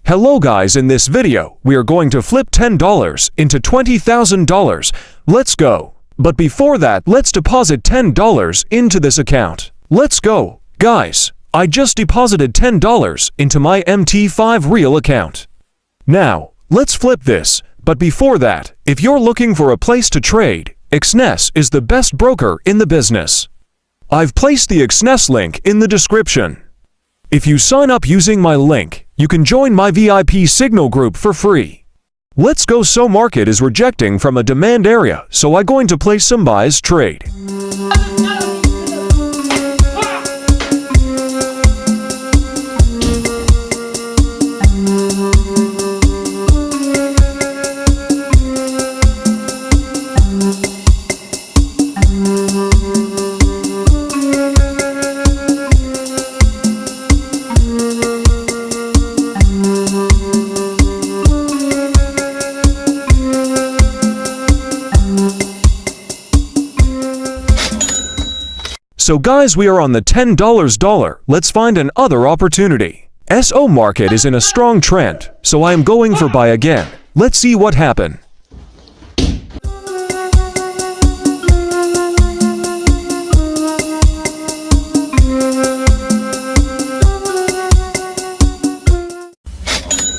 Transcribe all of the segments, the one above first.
Hello guys, in this video, we are going to flip $10 into $20,000. Let's go. But before that, let's deposit $10 into this account. Let's go. Guys, I just deposited $10 into my MT5 Real account. Now, let's flip this. But before that, if you're looking for a place to trade, Exness is the best broker in the business. I've placed the Exness link in the description. If you sign up using my link, you can join my VIP signal group for free. Let's go. So market is rejecting from a demand area, so I'm going to place some buys trade. So guys, we are on the $10. Let's find another opportunity. SO market is in a strong trend, so I am going for buy again. Let's see what happens.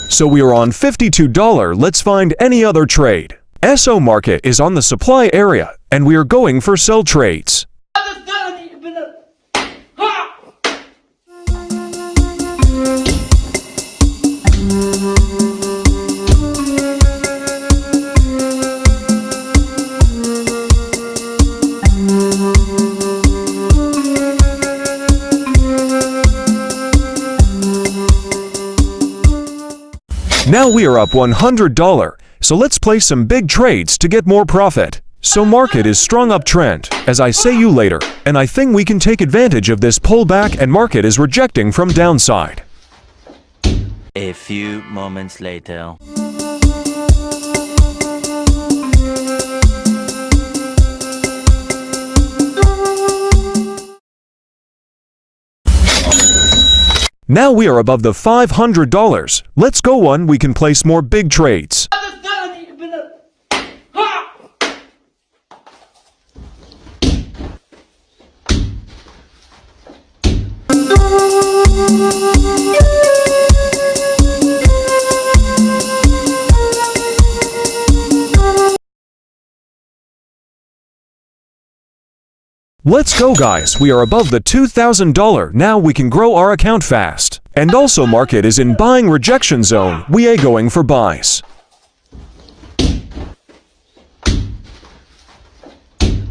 So we are on $52. Let's find any other trade. SO market is on the supply area, and we are going for sell trades. Now we are up $100, so let's place some big trades to get more profit. So market is strong uptrend, as I say you later, and I think we can take advantage of this pullback, and market is rejecting from downside. A few moments later. Now we are above the $500. Let's go on, we can place more big trades. Let's go guys, we are above the $2,000, now we can grow our account fast. And also market is in buying rejection zone, we are going for buys.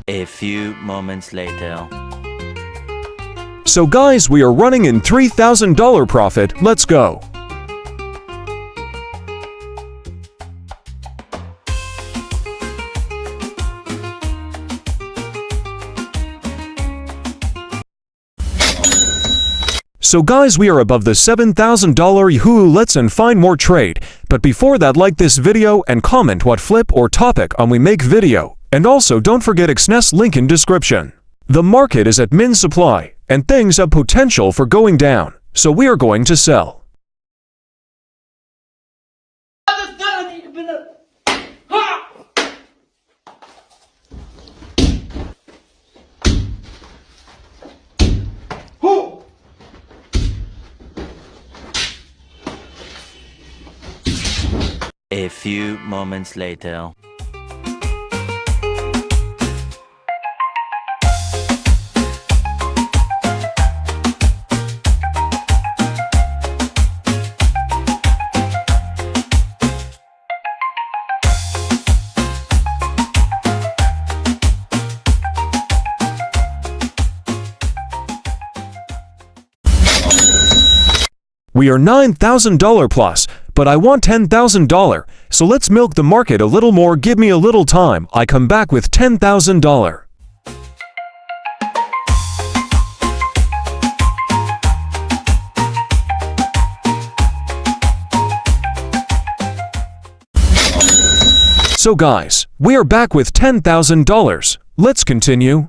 A few moments later. So guys, we are running in $3,000 profit, let's go. So guys, we are above the $7,000. Yahoo, let's and find more trade. But before that, like this video and comment what flip or topic on we make video. And also don't forget Exness link in description. The market is at min supply and things have potential for going down. So we are going to sell. A few moments later. We are $9,000 plus, but I want $10,000, so let's milk the market a little more. Give me a little time, I come back with $10,000. So guys, we are back with $10,000. Let's continue.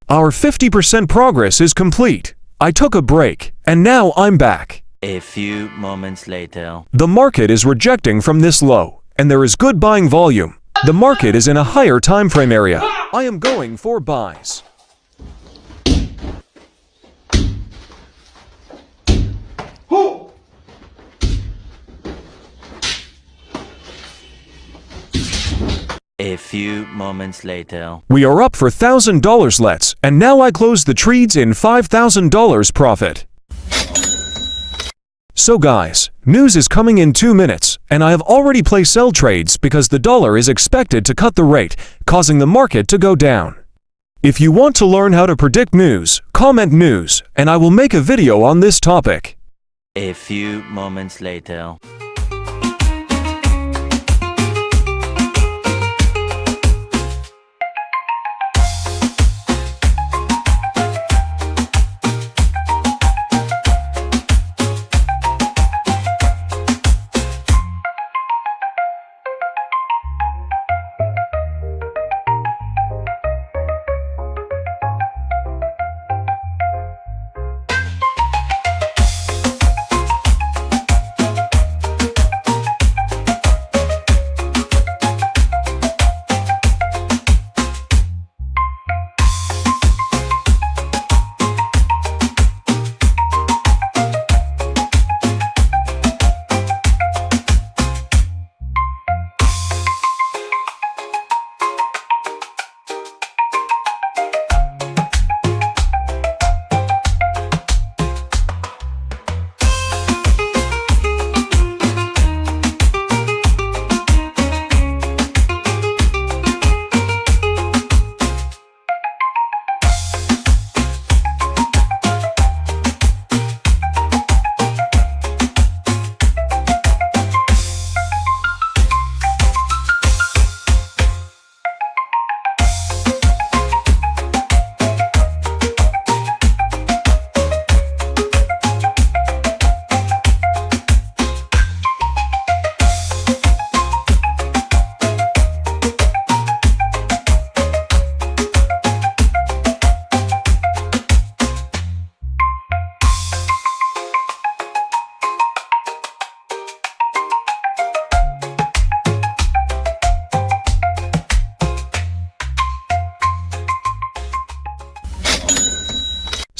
Our 50% progress is complete. I took a break, and now I'm back. A few moments later. The market is rejecting from this low, and there is good buying volume. The market is in a higher time frame area. I am going for buys. A few moments later. We are up for $1,000 let's, and now I close the trades in $5,000 profit. So guys, news is coming in 2 minutes, and I have already placed sell trades because the dollar is expected to cut the rate, causing the market to go down. If you want to learn how to predict news, comment news, and I will make a video on this topic. A few moments later.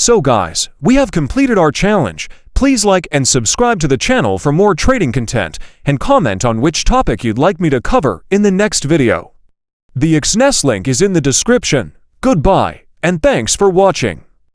So guys, we have completed our challenge. Please like and subscribe to the channel for more trading content, and comment on which topic you'd like me to cover in the next video. The Exness link is in the description. Goodbye, and thanks for watching.